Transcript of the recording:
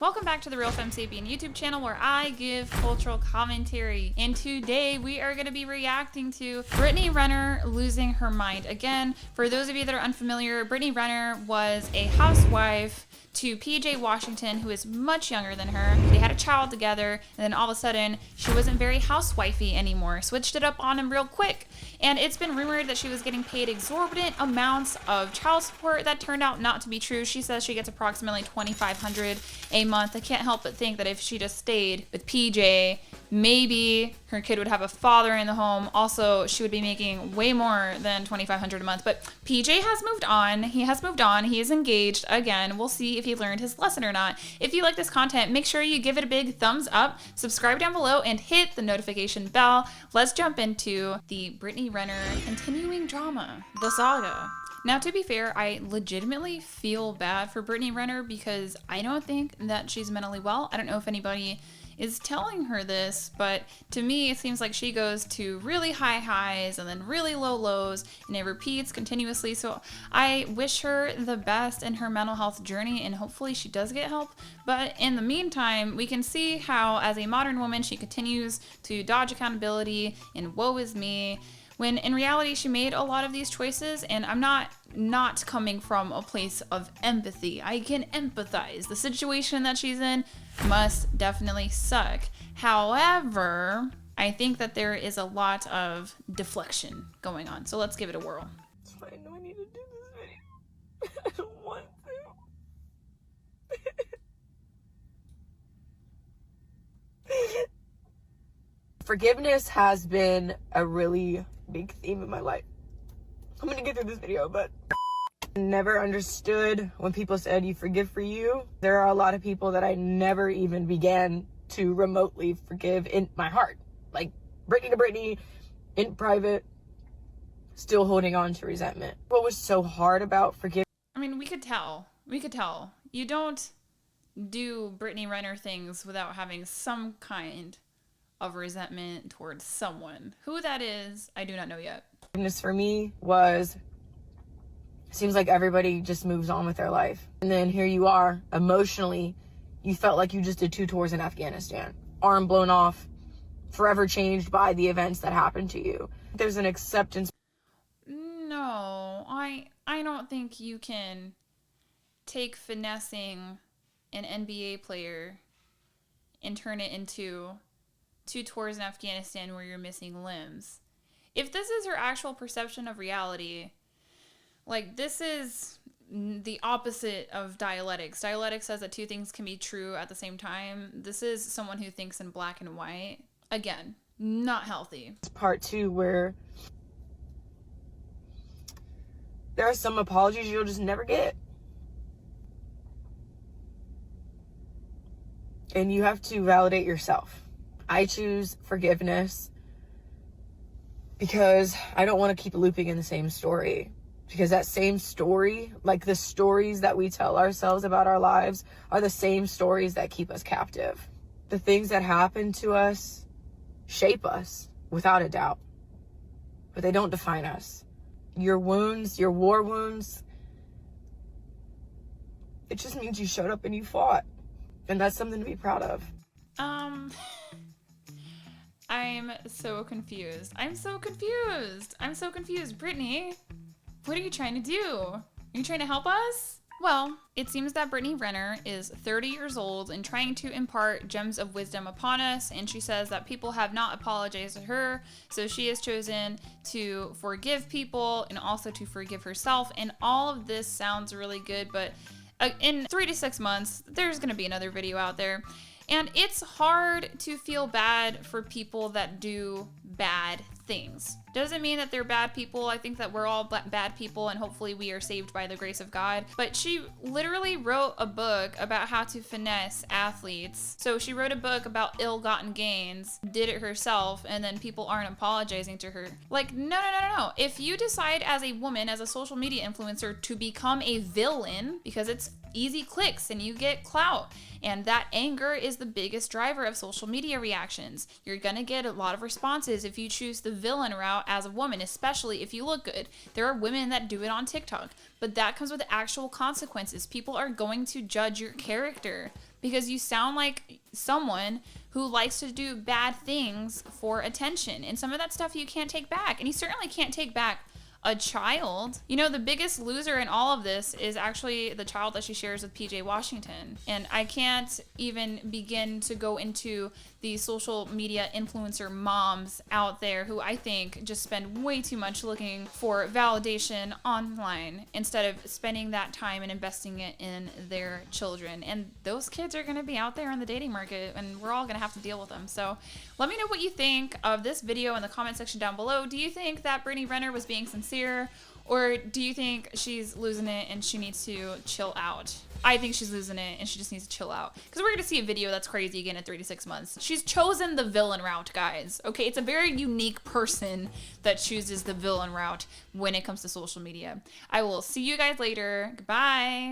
Welcome back to the RealFemSapien YouTube channel where I give cultural commentary. And today we are going to be reacting to Brittney Renner losing her mind. Again, for those of you that are unfamiliar, Brittney Renner was a housewife to PJ Washington, who is much younger than her. They had a child together, and then all of a sudden, she wasn't very housewifey anymore. Switched it up on him real quick. And it's been rumored that she was getting paid exorbitant amounts of child support. That turned out not to be true. She says she gets approximately $2,500 a month. I can't help but think that if she just stayed with PJ, maybe her kid would have a father in the home. Also, she would be making way more than $2,500 a month. But PJ has moved on. He has moved on. He is engaged again. We'll see if he learned his lesson or not. If you like this content, make sure you give it a big thumbs up, subscribe down below, and hit the notification bell. Let's jump into the Brittney Renner continuing drama, the saga. Now, to be fair, I legitimately feel bad for Brittney Renner because I don't think that she's mentally well. I don't know if anybody is telling her this, but to me, it seems like she goes to really high highs and then really low lows, and it repeats continuously. So I wish her the best in her mental health journey, and hopefully she does get help. But in the meantime, we can see how, as a modern woman, she continues to dodge accountability and woe is me, when in reality she made a lot of these choices. And I'm not coming from a place of empathy. I can empathize. The situation that she's in must definitely suck. However, I think that there is a lot of deflection going on. So let's give it a whirl. I know I need to do this video. I don't want to. Forgiveness has been a really big theme in my life. I'm gonna get through this video, but I never understood when people said you forgive for you. There are a lot of people that I never even began to remotely forgive in my heart. Like Brittney to Brittney, in private, still holding on to resentment. What was so hard about forgiveness? I mean, we could tell. You don't do Brittney Renner things without having some kind of resentment towards someone. Who that is, I do not know yet. Forgiveness for me was, seems like everybody just moves on with their life. And then here you are, emotionally, you felt like you just did 2 tours in Afghanistan. Arm blown off, forever changed by the events that happened to you. There's an acceptance. No, I don't think you can take finessing an NBA player and turn it into 2 tours in Afghanistan where you're missing limbs. If this is her actual perception of reality, like, this is the opposite of dialectics. Dialectics says that 2 things can be true at the same time. This is someone who thinks in black and white. Again, not healthy. It's part 2 where there are some apologies you'll just never get. And you have to validate yourself. I choose forgiveness because I don't want to keep looping in the same story. Because that same story, like the stories that we tell ourselves about our lives, are the same stories that keep us captive. The things that happen to us shape us, without a doubt. But they don't define us. Your wounds, your war wounds, it just means you showed up and you fought. And that's something to be proud of. I'm so confused. I'm so confused. Brittney, what are you trying to do? Are you trying to help us? Well, it seems that Brittney Renner is 30 years old and trying to impart gems of wisdom upon us, and she says that people have not apologized to her, so she has chosen to forgive people and also to forgive herself. And all of this sounds really good, but in 3 to 6 months, there's going to be another video out there. And it's hard to feel bad for people that do bad things. Doesn't mean that they're bad people. I think that we're all bad people, and hopefully we are saved by the grace of God. But she literally wrote a book about how to finesse athletes. So she wrote a book about ill-gotten gains, did it herself, and then people aren't apologizing to her. Like, no. If you decide as a woman, as a social media influencer, to become a villain because it's easy clicks and you get clout, and that anger is the biggest driver of social media reactions. You're gonna get a lot of responses if you choose the villain route as a woman, especially if you look good. There are women that do it on TikTok, but that comes with actual consequences. People are going to judge your character. because you sound like someone who likes to do bad things for attention. And some of that stuff you can't take back. And you certainly can't take back a child. You know, the biggest loser in all of this is actually the child that she shares with PJ Washington. And I can't even begin to go into the social media influencer moms out there who I think just spend way too much looking for validation online instead of spending that time and investing it in their children. And those kids are going to be out there in the dating market, and we're all going to have to deal with them. So let me know what you think of this video in the comment section down below. Do you think that Brittney Renner was being sincere, or do you think she's losing it and she needs to chill out? I think she's losing it and she just needs to chill out, because we're going to see a video that's crazy again in 3 to 6 months. She's chosen the villain route, guys. Okay, it's a very unique person that chooses the villain route when it comes to social media. I will see you guys later. Goodbye.